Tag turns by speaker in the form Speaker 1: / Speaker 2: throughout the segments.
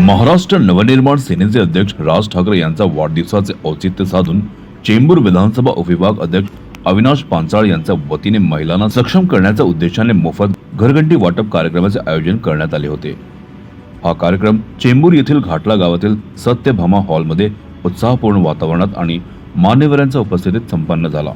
Speaker 1: महाराष्ट्र नवनिर्माण सेनेचे अध्यक्ष राज ठाकरे यांचा वाढदिवसाचे औचित्य साधून चेंबूर विधानसभा उपविभाग अध्यक्ष अविनाश पांचाळ यांच्या वतीने महिलांना सक्षम करण्याच्या उद्देशाने मोफत घरघंटी वाटप कार्यक्रमाचे आयोजन करण्यात आले होते। हा कार्यक्रम चेंबूर येथील घाटला गावातील सत्यभामा हॉलमध्ये उत्साहपूर्ण वातावरणात आणि मान्यवरांच्या उपस्थितीत संपन्न झाला।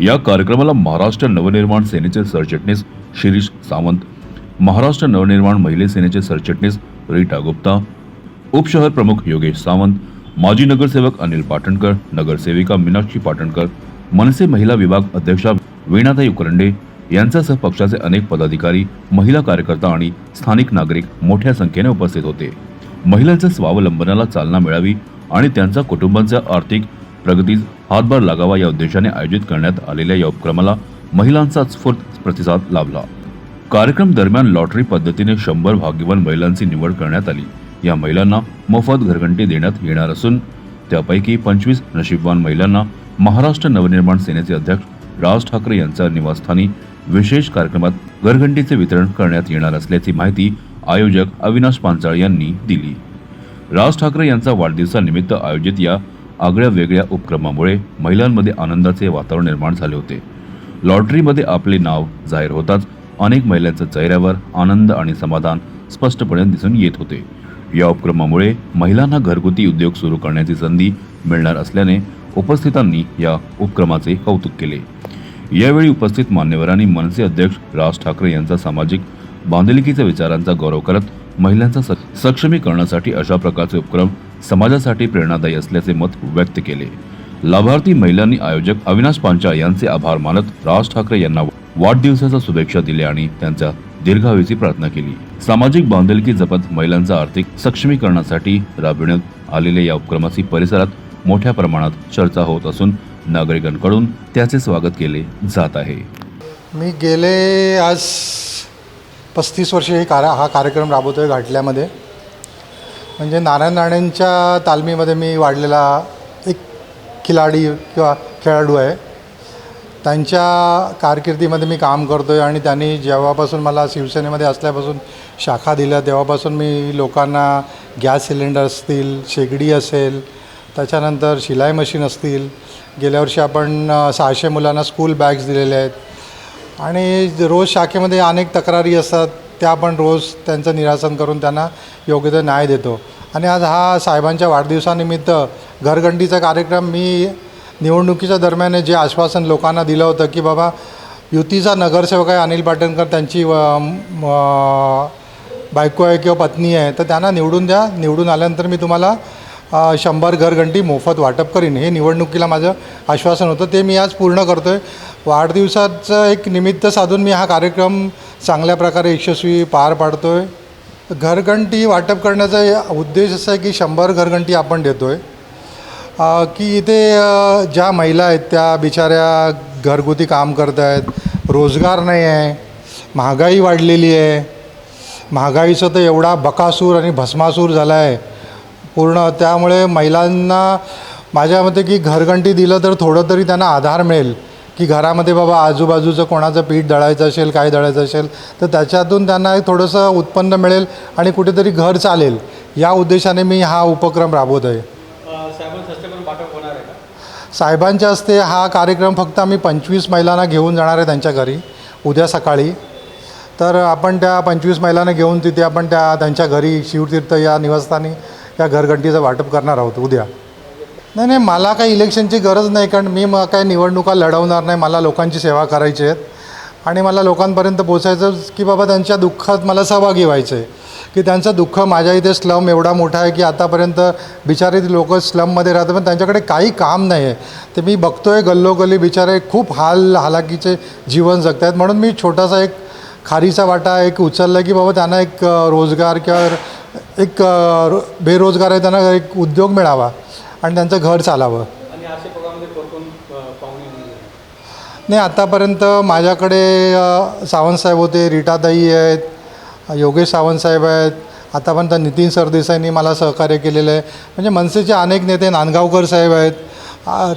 Speaker 1: या कार्यक्रमाला महाराष्ट्र नवनिर्माण सेनेचे सरचिटणीस शिरीष सावंत, महाराष्ट्र नवनिर्माण महिला सेनेचे सरचिटणीस रीटा गुप्ता, उपशहर प्रमुख योगेश सावंत, माजी नगरसेवक अनिल पाटणकर, नगरसेविका मीनाक्षी पाटणकर, मनसे महिला विभाग अध्यक्षा वीणाताई उकरंडे यांच्यासह पक्षाचे अनेक पदाधिकारी, महिला कार्यकर्ता आणि स्थानिक नागरिक मोठ्या संख्येने उपस्थित होते। महिलांच्या स्वावलंबनाला चालना मिळावी आणि त्यांच्या कुटुंबांच्या आर्थिक प्रगतीस हातभार लागावा या उद्देशाने आयोजित करण्यात आलेल्या या उपक्रमाला महिलांचा उत्स्फूर्त प्रतिसाद लाभला। कार्यक्रम दरम्यान लॉटरी पद्धतीने 100 भाग्यवान महिलांची निवड करण्यात आली। या महिलांना मोफत घरघंटी देण्यात येणार असून त्यापैकी 25 नशीबवान महिलांना महाराष्ट्र नवनिर्माण सेनेचे अध्यक्ष राज ठाकरे यांच्या निवासस्थानी विशेष कार्यक्रमात घरघंटीचे वितरण करण्यात येणार असल्याची माहिती आयोजक अविनाश पांचाळ यांनी दिली। राज ठाकरे यांचा वाढदिवसानिमित्त आयोजित या आगळ्या वेगळ्या उपक्रमामुळे महिलांमध्ये आनंदाचे वातावरण निर्माण झाले होते। लॉटरीमध्ये आपले नाव जाहीर होताच अनेक महिलांच्या चेहऱ्यावर आनंद आणि समाधान स्पष्टपणे दिसून येत होते। या उपक्रमामुळे महिलांना घरगुती उद्योग सुरू करण्याची संधी मिळणार असल्याने उपस्थितांनी या उपक्रमाचे कौतुक केले। यावेळी उपस्थित मान्यवरांनी मनसे अध्यक्ष राज ठाकरे यांचा सामाजिक बांधिलकीच्या विचारांचा गौरव करत महिलांच्या सक्षमीकरणासाठी अशा प्रकारचे उपक्रम समाजासाठी प्रेरणादायी असल्याचे मत व्यक्त केले। लाभार्थी महिलांनी आयोजक अविनाश पांचाळ यांचे आभार मानत राज ठाकरे यांना वाढदिवसाच्या शुभेच्छा दिल्या आणि त्यांच्या दीर्घायुची प्रार्थना केली। सामाजिक बांधिलकी जपत महिलांच्या आर्थिक सक्षमीकरणासाठी राबविण्यात आलेल्या या उपक्रमाची परिसरात मोठ्या प्रमाणात चर्चा होत असून नागरिकांकडून त्याचे स्वागत केले जात आहे।
Speaker 2: मी गेले आज 35 वर्षे हा कार्यक्रम राबवतोय घाटल्यामध्ये। म्हणजे नारायण राणेंच्या तालमीमध्ये मी वाढलेला एक खिलाडी किंवा खेळाडू आहे। त्यांच्या कारकिर्दीमध्ये मी काम करतो आहे आणि त्यांनी जेव्हापासून मला शिवसेनेमध्ये असल्यापासून शाखा दिल्या तेव्हापासून मी लोकांना गॅस सिलेंडर असतील, शेगडी असेल, त्याच्यानंतर शिलाई मशीन असतील, गेल्या वर्षी आपण 600 मुलांना स्कूल बॅग्स दिलेल्या आहेत आणि रोज शाखेमध्ये अनेक तक्रारी असतात, त्या आपण रोज त्यांचं निरासन करून त्यांना योग्य ते न्याय देतो। आणि आज हा साहेबांच्या वाढदिवसानिमित्त घरघंटीचा कार्यक्रम मी निवडणुकीच्या दरम्यान जे आश्वासन लोकांना दिलं होतं की बाबा युतीचा नगरसेवक आहे अनिल पाटणकर, त्यांची बायको आहे किंवा पत्नी आहे, तर त्यांना निवडून द्या, निवडून आल्यानंतर मी तुम्हाला 100 घरघंटी मोफत वाटप करीन, हे निवडणुकीला माझं आश्वासन होतं, ते मी आज पूर्ण करतो आहे। वाढदिवसाचं एक निमित्त साधून मी हा कार्यक्रम चांगल्या प्रकारे यशस्वी पार पाडतो आहे। घरघंटी वाटप करण्याचा उद्देश असा आहे की 100 घरघंटी आपण देतो आहे की इथे ज्या महिला आहेत त्या बिचाऱ्या घरगुती काम करत आहेत, रोजगार नाही आहे, महागाई वाढलेली आहे, महागाईचं तर एवढा बकासूर आणि भस्मासूर झाला आहे पूर्ण। त्यामुळे महिलांना माझ्या मते की घरघंटी दिलं तर थोडं तरी त्यांना आधार मिळेल की घरामध्ये बाबा आजूबाजूचं कोणाचं पीठ दळायचं असेल, काय दळायचं असेल तर त्याच्यातून त्यांना थोडंसं उत्पन्न मिळेल आणि कुठेतरी घर चालेल, या उद्देशाने मी हा उपक्रम राबवत आहे। साहेबांच्या हस्ते हा कार्यक्रम फक्त आम्ही 25 महिलांना घेऊन जाणार आहे त्यांच्या घरी उद्या सकाळी। तर आपण त्या 25 महिलांना घेऊन तिथे आपण त्यांच्या घरी शिवतीर्थ या निवासस्थानी या घरघंटीचं वाटप करणार आहोत उद्या। नाही, मला काही इलेक्शनची गरज नाही, कारण मी काही निवडणुका लढवणार नाही, मला लोकांची सेवा करायची आहेत आणि मला लोकांपर्यंत पोचायचं की बाबा त्यांच्या दुःखात मला सहभागी व्हायचं आहे की त्यांचं दुःख, माझ्या इथे स्लम एवढा मोठा आहे की आतापर्यंत बिचारे लोक स्लममध्ये राहतात पण त्यांच्याकडे काही काम नाही आहे, ते मी बघतो आहे गल्लोगल्ली बिचारे खूप हालाकीचे जीवन जगत आहेत। म्हणून मी छोटासा एक खारीचा वाटा एक उचलला की बाबा त्यांना एक रोजगार किंवा एक बेरोजगार आहे त्यांना एक उद्योग मिळावा आणि त्यांचं घर चालावं। नाही, आतापर्यंत माझ्याकडे सावंतसाहेब होते, रीटाताई आहेत, योगेश सावंतसाहेब आहेत, आतापर्यंत नितीन सरदेसाईंनी मला सहकार्य केलेलं आहे। म्हणजे मनसेचे अनेक नेते, नांदगावकर साहेब आहेत,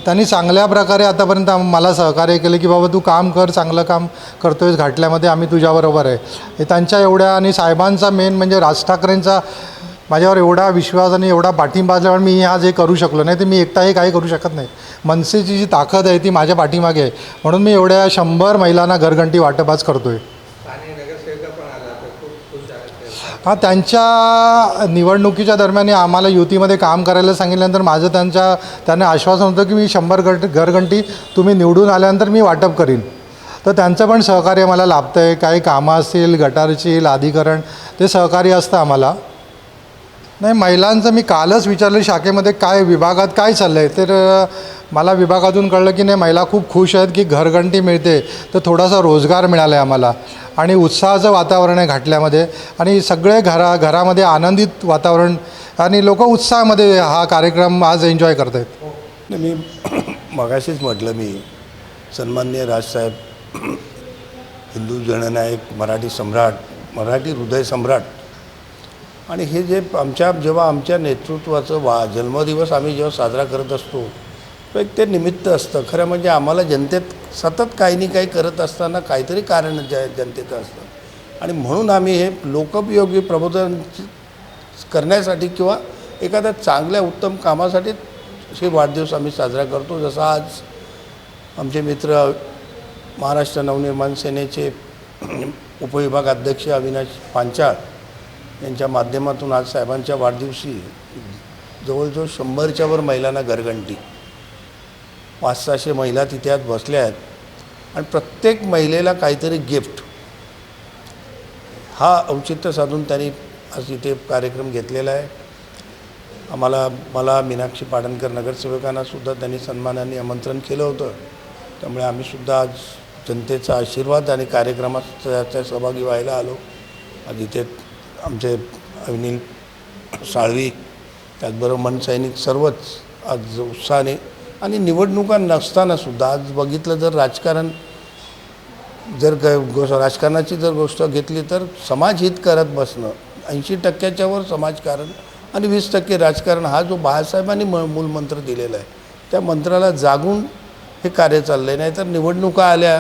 Speaker 2: त्यांनी चांगल्या प्रकारे आतापर्यंत मला सहकार्य केले की बाबा तू काम कर, चांगलं काम करतोयस घाटल्यामध्ये, आम्ही तुझ्याबरोबर आहे। त्यांच्या एवढ्या आणि साहेबांचा मेन म्हणजे राज ठाकरेंचा माझ्यावर एवढा विश्वास आणि एवढा पाठिंबा असल्यामुळे मी आज हे करू शकलो. नाही तर मी एकटा हे काही करू शकत नाही. मनसेची जी ताकद आहे ती माझ्या पाठीमागे आहे, म्हणून मी एवढ्या 100 महिलांना घरघंटी वाटप आज करतो आहे. हां, त्यांच्या निवडणुकीच्या दरम्यान आम्हाला युतीमध्ये काम करायला सांगितल्यानंतर माझं त्यांना आश्वासन होतं की मी 100 घरघंटी तुम्ही निवडून आल्यानंतर मी वाटप करीन. तर त्यांचं पण सहकार्य मला लाभतं आहे. काही कामं असतील, गटारची लादीकरण, ते सहकार्य असतं आम्हाला. नाही, महिलांचं मी कालच विचारलं शाखेमध्ये काय विभागात काय चाललं आहे, तर मला विभागातून कळलं की नाही, महिला खूप खुश आहेत की घरघंटी मिळते, तर थोडासा रोजगार मिळाला आहे आम्हाला आणि उत्साहाचं वातावरण आहे घाटल्यामध्ये आणि सगळे घरामध्ये आनंदित वातावरण आणि लोक उत्साहामध्ये हा कार्यक्रम आज एन्जॉय करत आहेत.
Speaker 3: मी मगाशीच म्हटलं, मी सन्माननीय राजसाहेब, हिंदू जननायक, मराठी सम्राट, मराठी हृदय सम्राट, आणि हे जे जेव्हा आमच्या नेतृत्वाचं जन्मदिवस आम्ही जेव्हा साजरा करत असतो, तो एक ते निमित्त असतं. खरं म्हणजे आम्हाला जनतेत सतत काही ना काही करत असताना काहीतरी कारण जनतेचं असतं आणि म्हणून आम्ही हे लोकोपयोगी प्रबोधन करण्यासाठी किंवा एखाद्या चांगल्या उत्तम कामासाठी हे वाढदिवस आम्ही साजरा करतो. जसा आज आमचे मित्र महाराष्ट्र नवनिर्माण सेनेचे उपविभाग अध्यक्ष अविनाश पांचाळ यांच्या माध्यमातून आज साहेबांच्या वाढदिवशी जवळजवळ 100च्या वर महिलांना घरघंटी, 500-600 महिला तिथे आज बसल्या आहेत आणि प्रत्येक महिलेला काहीतरी गिफ्ट, हा औचित्य साधून त्यांनी आज इथे कार्यक्रम घेतलेला आहे. मला मीनाक्षी पाडणकर नगरसेवकांनासुद्धा त्यांनी सन्मानाने आमंत्रण केलं होतं. त्यामुळे आम्हीसुद्धा आज जनतेचा आशीर्वाद आणि कार्यक्रमात सहभागी व्हायला आलो. आज इथे आमचे अनिल साळवी, त्याचबरोबर मनसैनिक सर्वच आज उत्साहाने, आणि निवडणुका नसतानासुद्धा आज बघितलं जर राजकारणाची जर गोष्ट घेतली तर समाजहित करत बसणं, 80%च्या वर समाजकारण आणि 20% राजकारण, हा जो बाळासाहेबांनी मूलमंत्र दिलेला आहे, त्या मंत्राला जागून हे कार्य चाललं आहे. नाहीतर निवडणुका आल्या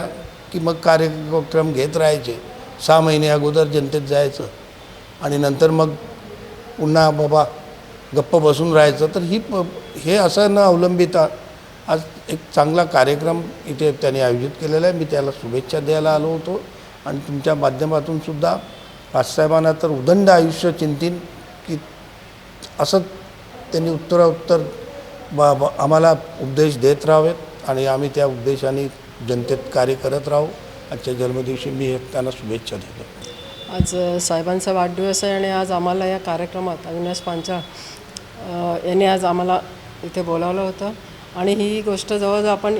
Speaker 3: की मग कार्यक्रम घेत राहायचे, 6 महिने अगोदर जनतेत जायचं आणि नंतर मग पुन्हा बाबा गप्प बसून राहायचं. तर हे असं न अवलंबिता आज एक चांगला कार्यक्रम इथे त्यांनी आयोजित केलेला आहे. मी त्याला शुभेच्छा द्यायला आलो होतो आणि तुमच्या माध्यमातूनसुद्धा राजसाहेबांना तर उदंड आयुष्य चिंतीन की असं त्यांनी उत्तरोत्तर आम्हाला उपदेश देत राहावेत आणि आम्ही त्या उद्देशाने जनतेत कार्य करत राहू. आजच्या जन्मदिवशी मी त्यांना शुभेच्छा देतो.
Speaker 4: आज साहेबांचा वाढदिवस आहे आणि आज आम्हाला या कार्यक्रमात अविनाश पांचाळ यांनी आज आम्हाला इथे बोलावलं होतं आणि ही गोष्ट जवळजवळ आपण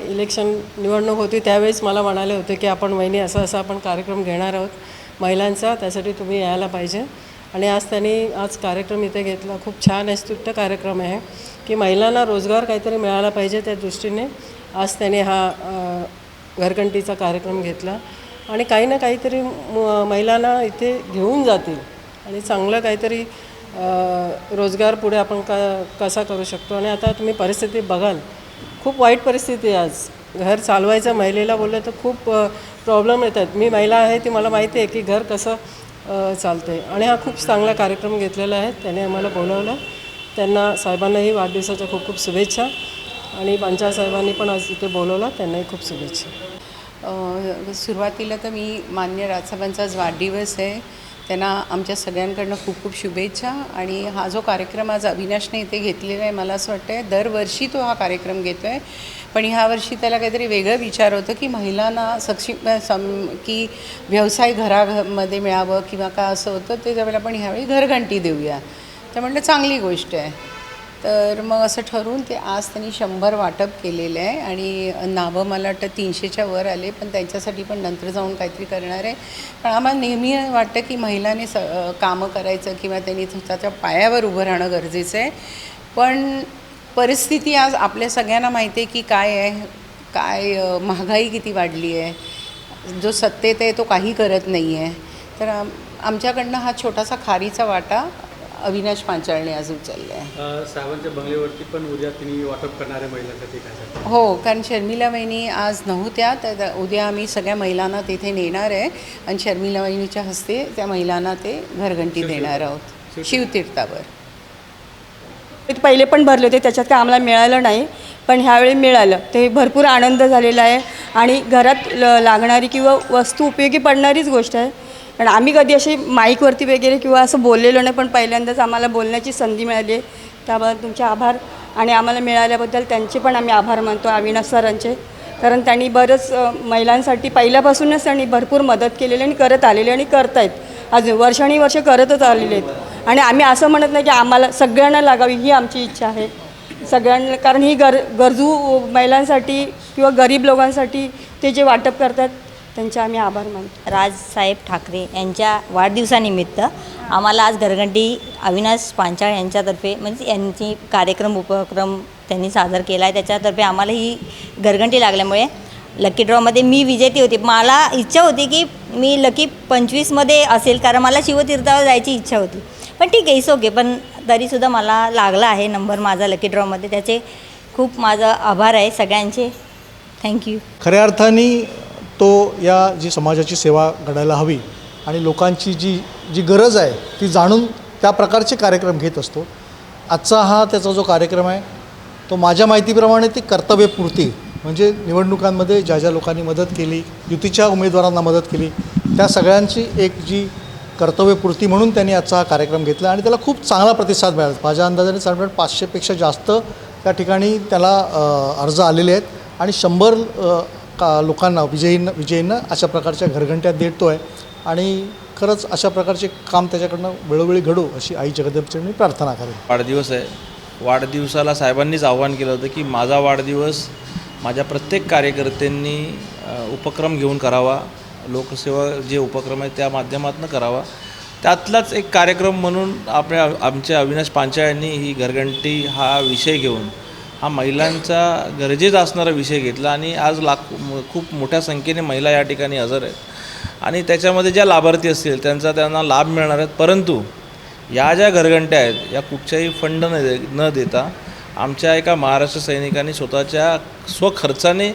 Speaker 4: निवडणूक होती त्यावेळेस मला म्हणाले होते की आपण वहिनी असं आपण कार्यक्रम घेणार आहोत महिलांचा, त्यासाठी तुम्ही यायला पाहिजे. आणि आज त्यांनी कार्यक्रम इथे घेतला. खूप छान आहे, स्तुत्य कार्यक्रम आहे की महिलांना रोजगार काहीतरी मिळाला पाहिजे, त्या दृष्टीने आज त्यांनी हा घरघंटीचा कार्यक्रम घेतला आणि काही ना काहीतरी महिलांना इथे घेऊन जातील आणि चांगलं काहीतरी रोजगार पुढे आपण कसा करू शकतो. आणि आता तुम्ही परिस्थिती बघाल, खूप वाईट परिस्थिती आहे. आज घर चालवायचं महिलेला बोललं तर खूप प्रॉब्लेम येतात. मी महिला आहे, ती मला माहिती आहे की घर कसं चालतं आहे. आणि हा खूप चांगला कार्यक्रम घेतलेला आहे, त्याने आम्हाला बोलावलं. त्यांना साहेबांनाही वाढदिवसाच्या खूप खूप शुभेच्छा आणि पांचाळ साहेबांनी पण आज इथे बोलवलं, त्यांनाही खूप शुभेच्छा.
Speaker 5: सुरुवातीला तर मी मान्य राजसाहेबांचा आज वाढदिवस आहे, त्यांना आमच्या सगळ्यांकडनं खूप खूप शुभेच्छा. आणि हा जो कार्यक्रम आज अविनाशने इथे घेतलेला आहे, मला असं वाटतं आहे दरवर्षी तो हा कार्यक्रम घेतो आहे, पण ह्यावर्षी त्याला काहीतरी वेगळं विचार होतं की महिलांना की व्यवसाय घरामध्ये मिळावं किंवा काय असं होतं, ते त्यावेळेला आपण ह्यावेळी घरघंटी देऊया. तर म्हटलं चांगली गोष्ट आहे. तर मग असं ठरवून ते आज त्यांनी 100 वाटप केलेलं आहे आणि नावं मला वाटतं 300च्या वर आले, पण त्यांच्यासाठी पण नंतर जाऊन काहीतरी करणार आहे. पण आम्हाला नेहमी वाटतं की महिलांनी कामं करायचं किंवा त्यांनी स्वतःच्या पायावर उभं राहणं गरजेचं आहे. पण परिस्थिती आज आपल्या सगळ्यांना माहिती आहे की काय महागाई किती वाढली आहे, जो सत्तेत आहे तो काही करत नाही आहे. तर आमच्याकडनं हा छोटासा खारीचा वाटा अविनाश पांचाळने आज उचलले आहे.
Speaker 6: साहेबांच्या बंगल्यावरती पण उद्या तिने वाटप करणाऱ्या महिलांसाठी काय?
Speaker 5: हो, कारण शर्मिला वहिनी आज नव्हत्या, तर उद्या आम्ही सगळ्या महिलांना तिथे नेणार आहे आणि शर्मिला वहिनीच्या हस्ते त्या महिलांना ते घरघंटी देणार आहोत शिवतीर्थावर.
Speaker 7: पहिले पण भरले होते, त्याच्यात काय आम्हाला मिळालं नाही, पण ह्यावेळी मिळालं. ते भरपूर आनंद झालेला आहे आणि घरात लागणारी किंवा वस्तू उपयोगी पडणारीच गोष्ट आहे. पण आम्ही कधी अशी माईकवरती वगैरे किंवा असं बोललेलो नाही, पण पहिल्यांदाच आम्हाला बोलण्याची संधी मिळाली आहे. त्याबद्दल तुमचे आभार आणि आम्हाला मिळाल्याबद्दल त्यांचे पण आम्ही आभार मानतो, अविनाश सरांचे. कारण त्यांनी बरंच महिलांसाठी पहिल्यापासूनच त्यांनी भरपूर मदत केलेली आणि करत आलेली आणि करतायत, अजून वर्षानुवर्ष करतच आलेले आहेत. आणि आम्ही असं म्हणत नाही की आम्हाला सगळ्यांना लागावी, ही आमची इच्छा आहे सगळ्यांना. कारण ही गरजू महिलांसाठी किंवा गरीब लोकांसाठी ते जे वाटप करतात त्यांचे आम्ही आभार मानतो.
Speaker 8: राजसाहेब ठाकरे यांच्या वाढदिवसानिमित्त आम्हाला आज घरघंटी अविनाश पांचाळ यांच्यातर्फे म्हणजे यांची उपक्रम त्यांनी सादर केला आहे. त्याच्यातर्फे आम्हाला ही घरघंटी लागल्यामुळे लकी ड्रॉमध्ये मी विजेती होती. मला इच्छा होती की मी लकी 25मध्ये असेल, कारण मला शिवतीर्थावर जायची इच्छा होती. पण ठीक आहे, इट्स ओके. पण तरीसुद्धा मला लागला आहे नंबर माझा लकी ड्रॉमध्ये. त्याचे खूप माझा आभार आहे सगळ्यांचे. थँक्यू.
Speaker 9: खऱ्या अर्थाने तो या जी समाजाची सेवा घडायला हवी आणि लोकांची जी गरज आहे ती जाणून त्या प्रकारचे कार्यक्रम घेत असतो. आजचा हा त्याचा जो कार्यक्रम आहे तो माझ्या माहितीप्रमाणे ती कर्तव्यपूर्ती, म्हणजे निवडणुकांमध्ये ज्या ज्या लोकांनी मदत केली, युतीच्या उमेदवारांना मदत केली, त्या सगळ्यांची एक जी कर्तव्यपूर्ती म्हणून त्यांनी आजचा हा कार्यक्रम घेतला आणि त्याला खूप चांगला प्रतिसाद मिळाला. माझ्या अंदाजाने साधारण 500पेक्षा जास्त त्या ठिकाणी त्याला अर्ज आलेले आहेत आणि 100 लोकांना विजयींना अशा प्रकारच्या घरघंट्या देतो आहे. आणि खरंच अशा प्रकारचे काम त्याच्याकडनं वेळोवेळी घडो अशी आई जगदंबेची मी प्रार्थना करेन.
Speaker 10: वाढदिवस आहे, वाढदिवसाला साहेबांनीच आव्हान केलं होतं की माझा वाढदिवस माझ्या प्रत्येक कार्यकर्त्यांनी उपक्रम घेऊन करावा, लोकसेवा जे उपक्रम आहे त्या माध्यमातून करावा. त्यातलाच एक कार्यक्रम म्हणून आमच्या अविनाश पांचाळ यांनी ही घरघंटी हा विषय घेऊन हा महिलांचा गरजेचा असणारा विषय घेतला आणि आज खूप मोठ्या संख्येने महिला या ठिकाणी हजर आहेत आणि त्याच्यामध्ये ज्या लाभार्थी असतील त्यांना लाभ मिळणार आहेत. परंतु या ज्या घरघंट्या आहेत या कुठच्याही फंड न देता आमच्या एका महाराष्ट्र सैनिकांनी स्वतःच्या स्वखर्चाने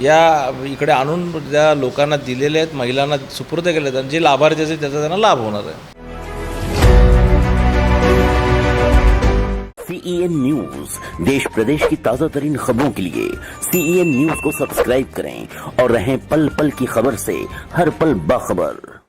Speaker 10: या इकडे आणून त्या लोकांना दिलेले आहेत, महिलांना सुपूर्द केले आहेत आणि जे लाभार्थी असतील त्याचा त्यांना लाभ होणार आहे.
Speaker 11: CEN न्यूज, देश प्रदेश की ताज़ा तरीन खबरों के लिए CEN न्यूज को सब्सक्राइब करें और रहें पल पल की खबर से हर पल बाखबर.